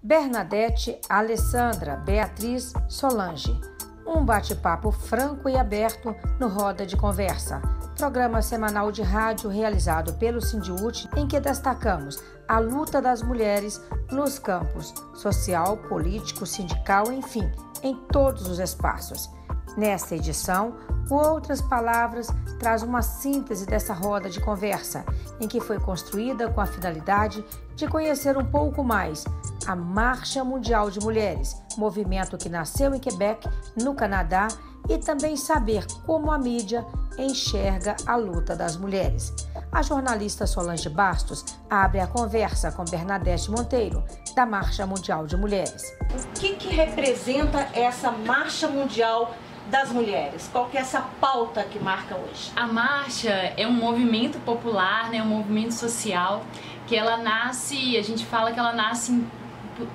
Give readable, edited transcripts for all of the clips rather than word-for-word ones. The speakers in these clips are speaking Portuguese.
Bernadette, Alessandra, Beatriz, Solange. Um bate-papo franco e aberto no Roda de Conversa, programa semanal de rádio realizado pelo Sindiúti, em que destacamos a luta das mulheres nos campos social, político, sindical, enfim, em todos os espaços. Nesta edição, o Outras Palavras traz uma síntese dessa roda de conversa, em que foi construída com a finalidade de conhecer um pouco mais a Marcha Mundial de Mulheres, movimento que nasceu em Quebec, no Canadá, e também saber como a mídia enxerga a luta das mulheres. A jornalista Solange Bastos abre a conversa com Bernadette Monteiro, da Marcha Mundial de Mulheres. O que representa essa Marcha Mundial das Mulheres? Qual que é essa pauta que marca hoje? A marcha é um movimento popular, um movimento social, que ela nasce, a gente fala que ela nasce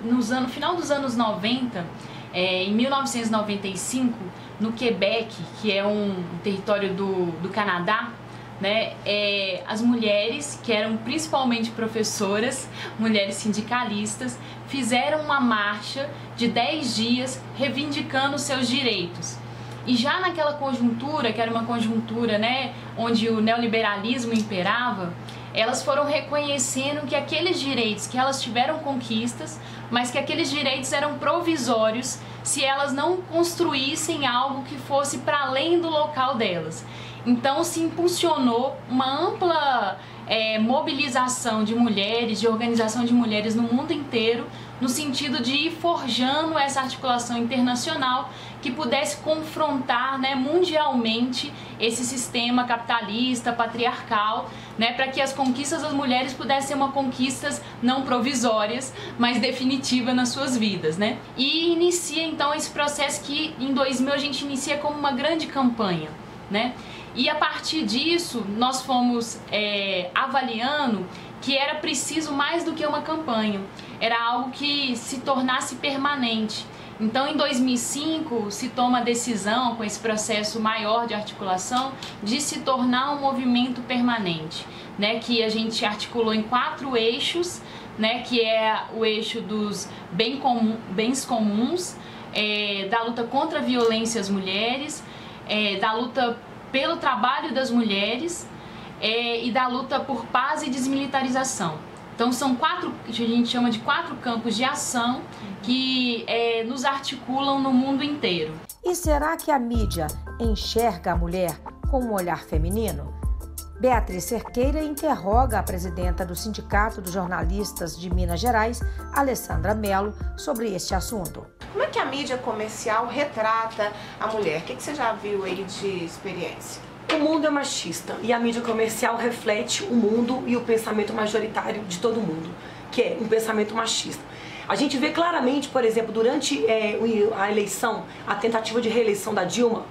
no final dos anos 90, em 1995, no Quebec, que é um território do Canadá, as mulheres, que eram principalmente professoras, mulheres sindicalistas, fizeram uma marcha de 10 dias reivindicando seus direitos. E já naquela conjuntura, que era uma conjuntura onde o neoliberalismo imperava, elas foram reconhecendo que aqueles direitos, que elas tiveram conquistas, mas que aqueles direitos eram provisórios se elas não construíssem algo que fosse para além do local delas. Então se impulsionou uma ampla mobilização de mulheres, de organização de mulheres no mundo inteiro, no sentido de ir forjando essa articulação internacional que pudesse confrontar mundialmente esse sistema capitalista, patriarcal, para que as conquistas das mulheres pudessem ser uma conquistas não provisórias, mas definitiva nas suas vidas. E inicia então esse processo que em 2000 a gente inicia como uma grande campanha. E a partir disso nós fomos avaliando que era preciso mais do que uma campanha, era algo que se tornasse permanente. Então em 2005 se toma a decisão, com esse processo maior de articulação, de se tornar um movimento permanente, que a gente articulou em 4 eixos, que é o eixo dos bens comuns, da luta contra a violência às mulheres, da luta pelo trabalho das mulheres e da luta por paz e desmilitarização. Então são 4, a gente chama de 4 campos de ação que nos articulam no mundo inteiro. E será que a mídia enxerga a mulher com um olhar feminino? Beatriz Cerqueira interroga a presidenta do Sindicato dos Jornalistas de Minas Gerais, Alessandra Mello, sobre este assunto. Como é que a mídia comercial retrata a mulher? O que você já viu aí de experiência? O mundo é machista e a mídia comercial reflete o mundo e o pensamento majoritário de todo mundo, que é um pensamento machista. A gente vê claramente, por exemplo, durante a eleição, a tentativa de reeleição da Dilma,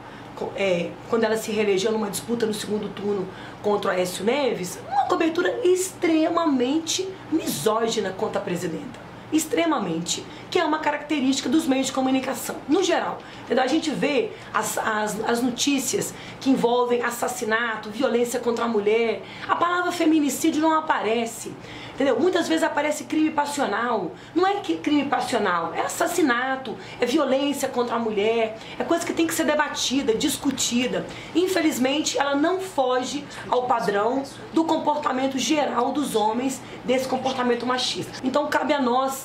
quando ela se reelegeu numa disputa no segundo turno contra o Aécio Neves, uma cobertura extremamente misógina contra a presidenta. Extremamente, que é uma característica dos meios de comunicação, no geral. Entendeu? A gente vê as notícias que envolvem assassinato, violência contra a mulher, a palavra feminicídio não aparece. Entendeu? Muitas vezes aparece crime passional. Não é crime passional, é assassinato, é violência contra a mulher, é coisa que tem que ser debatida, discutida. Infelizmente, ela não foge ao padrão do comportamento geral dos homens, desse comportamento machista. Então cabe a nós,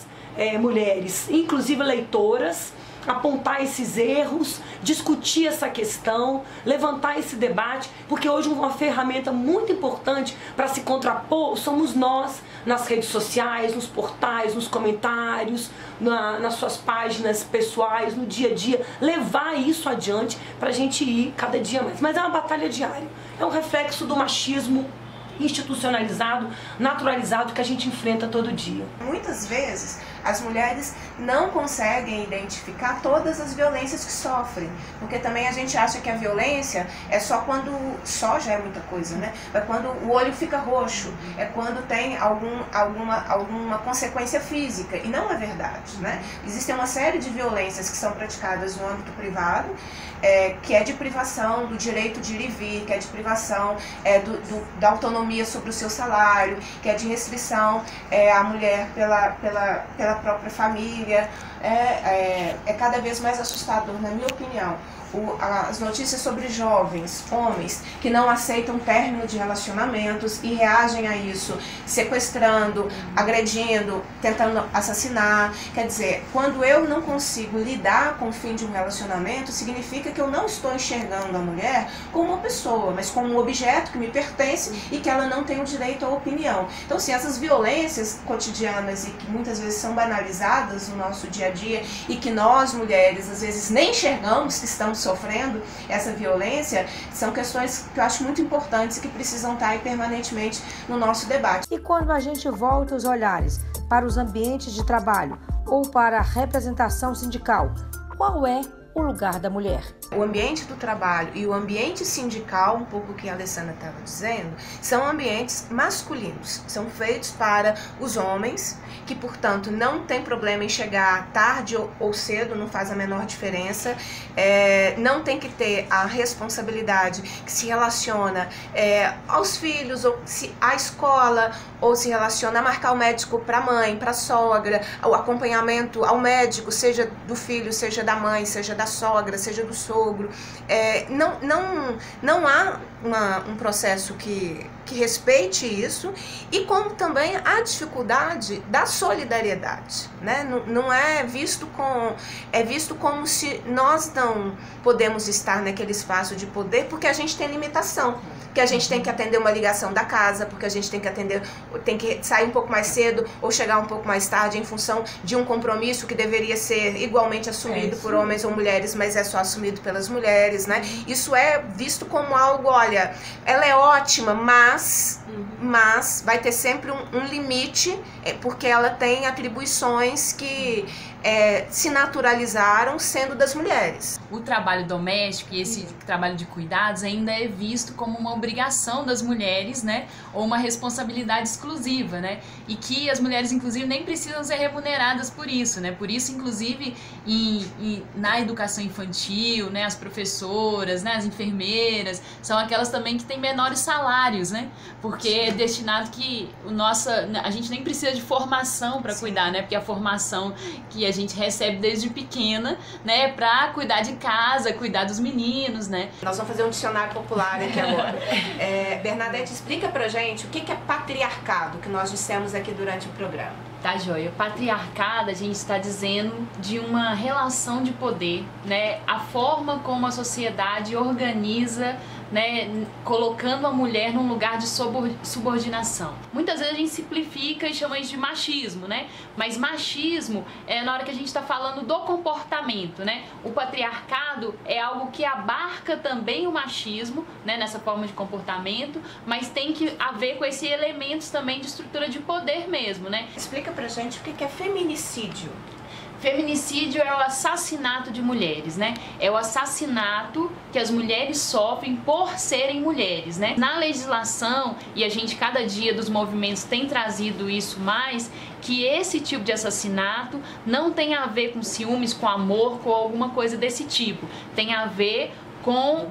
mulheres, inclusive leitoras, apontar esses erros, discutir essa questão, levantar esse debate, porque hoje uma ferramenta muito importante para se contrapor somos nós, nas redes sociais, nos portais, nos comentários, nas suas páginas pessoais, no dia a dia, levar isso adiante para a gente ir cada dia mais. Mas é uma batalha diária, é um reflexo do machismo institucionalizado, naturalizado que a gente enfrenta todo dia. Muitas vezes as mulheres não conseguem identificar todas as violências que sofrem, porque também a gente acha que a violência é só quando, só já é muita coisa, é quando o olho fica roxo, é quando tem alguma consequência física, e não é verdade, Existem uma série de violências que são praticadas no âmbito privado, que é de privação do direito de ir e vir, que é de privação da autonomia autonomia sobre o seu salário, que é de restrição à mulher pela própria família. É cada vez mais assustador, na minha opinião. As notícias sobre jovens, homens, que não aceitam término de relacionamentos e reagem a isso, sequestrando, agredindo, tentando assassinar. Quer dizer, quando eu não consigo lidar com o fim de um relacionamento, significa que eu não estou enxergando a mulher como uma pessoa, mas como um objeto que me pertence e que ela não tem o direito à opinião. Então, assim, essas violências cotidianas e que muitas vezes são banalizadas no nosso dia a dia e que nós, mulheres, às vezes nem enxergamos que estamos sofrendo essa violência, são questões que eu acho muito importantes e que precisam estar aí permanentemente no nosso debate. E quando a gente volta os olhares para os ambientes de trabalho ou para a representação sindical, qual é o lugar da mulher? O ambiente do trabalho e o ambiente sindical, um pouco o que a Alessandra estava dizendo, são ambientes masculinos, são feitos para os homens, que portanto não tem problema em chegar tarde ou cedo, não faz a menor diferença, não tem que ter a responsabilidade que se relaciona aos filhos, ou à escola, ou se relaciona a marcar o médico para a mãe, para a sogra, o acompanhamento ao médico, seja do filho, seja da mãe, seja da sogra, seja do sogro. Não há um processo que respeite isso, e como também a dificuldade da solidariedade, né? Não é visto como se nós não podemos estar naquele espaço de poder porque a gente tem limitação, que a gente tem que atender uma ligação da casa, porque a gente tem que sair um pouco mais cedo ou chegar um pouco mais tarde em função de um compromisso que deveria ser igualmente assumido por homens ou mulheres, mas é só assumido pelas mulheres, né? Isso é visto como algo, olha, ela é ótima, mas vai ter sempre um limite, porque ela tem atribuições que se naturalizaram sendo das mulheres. O trabalho doméstico e esse trabalho de cuidados ainda é visto como uma obrigação das mulheres, né? Ou uma responsabilidade exclusiva, né? E que as mulheres, inclusive, nem precisam ser remuneradas por isso, né? Por isso, inclusive, na educação infantil, né? As professoras, né? As enfermeiras, são aquelas também que têm menores salários, né? Porque é destinado que a gente nem precisa de formação para cuidar, né? Porque a formação que a gente recebe desde pequena, né, para cuidar de casa, cuidar dos meninos, né? Nós vamos fazer um dicionário popular aqui agora. Bernadette, explica pra gente o que é patriarcado, que nós dissemos aqui durante o programa. Tá, joia. O patriarcado, a gente está dizendo de uma relação de poder, né? A forma como a sociedade organiza, né, colocando a mulher num lugar de subordinação. Muitas vezes a gente simplifica e chama isso de machismo, né? Mas machismo é na hora que a gente está falando do comportamento, né? O patriarcado é algo que abarca também o machismo, né, nessa forma de comportamento, mas tem que haver com esses elementos também de estrutura de poder mesmo, né? Explica pra gente o que é feminicídio. Feminicídio é o assassinato de mulheres, né? É o assassinato que as mulheres sofrem por serem mulheres, né? Na legislação, e a gente cada dia dos movimentos tem trazido isso mais, que esse tipo de assassinato não tem a ver com ciúmes, com amor, com alguma coisa desse tipo. Tem a ver com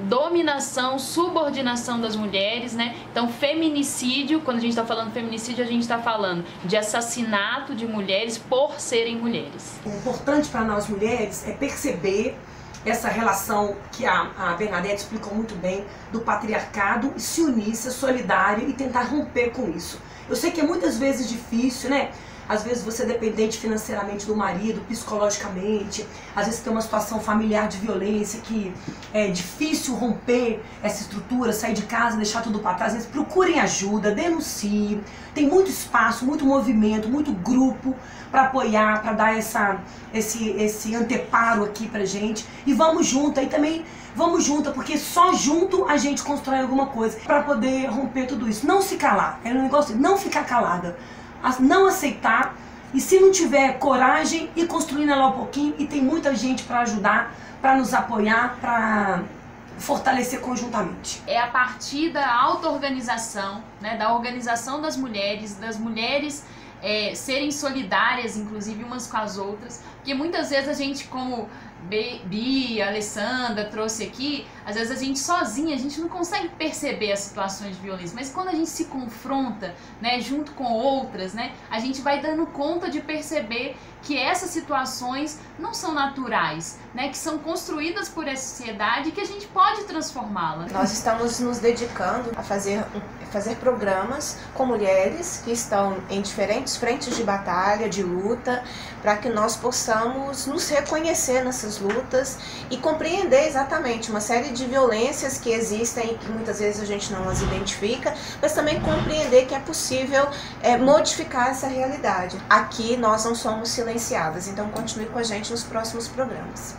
dominação, subordinação das mulheres, né? Então, feminicídio, quando a gente está falando feminicídio, a gente está falando de assassinato de mulheres por serem mulheres. O importante para nós mulheres é perceber essa relação que a Bernadette explicou muito bem do patriarcado, e se unir, ser solidário e tentar romper com isso. Eu sei que é muitas vezes difícil, né? Às vezes você é dependente financeiramente do marido, psicologicamente, às vezes tem uma situação familiar de violência que é difícil romper essa estrutura, sair de casa, deixar tudo para trás. Às vezes procurem ajuda, denunciem. Tem muito espaço, muito movimento, muito grupo para apoiar, para dar esse anteparo aqui pra gente. E vamos junto, aí também vamos junto, porque só junto a gente constrói alguma coisa para poder romper tudo isso. Não se calar, é um negócio de não ficar calada. Não aceitar, e se não tiver coragem, ir construindo ela um pouquinho, e tem muita gente para ajudar, para nos apoiar, para fortalecer conjuntamente. É a partir da auto-organização, né, da organização das mulheres serem solidárias, inclusive umas com as outras, porque muitas vezes a gente, como Bi, a Alessandra trouxe aqui, Às vezes a gente sozinha, a gente não consegue perceber as situações de violência, mas quando a gente se confronta, né, junto com outras, né, a gente vai dando conta de perceber que essas situações não são naturais, né, que são construídas por essa sociedade e que a gente pode transformá-la. Nós estamos nos dedicando a fazer programas com mulheres que estão em diferentes frentes de batalha, de luta, para que nós possamos nos reconhecer nessas lutas e compreender exatamente uma série de violências que existem e que muitas vezes a gente não as identifica, mas também compreender que é possível modificar essa realidade. Aqui nós não somos silenciadas, então continue com a gente nos próximos programas.